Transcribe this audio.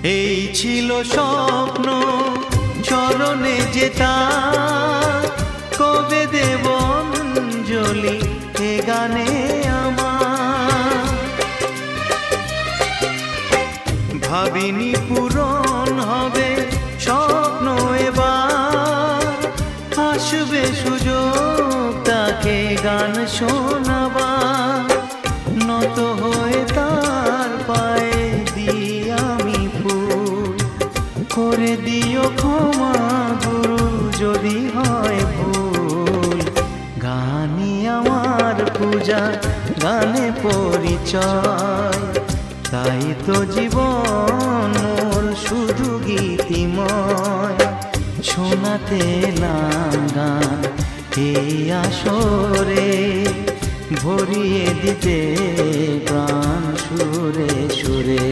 এই ছিল স্বপ্ন চরণে যেটা কবে দেব অঞ্জলি এ গানে আমার। ভাবিনি পূরণ হবে স্বপ্ন, এবার আসবে সুযোগ তাকে গান শোনাবার। নত হয়ে তার পায়ে দিই আমি ফুল, করে দিও ক্ষমা গুরু যদি হয় ভুল। গানই আমার পূজা, গানে পরিচয়, তাই তো জীবন মোর শুধু গীতিময়। শোনাতে নাম গান এই আসরে, ভরিয়ে দিতে প্রাণ সুরে সুরে।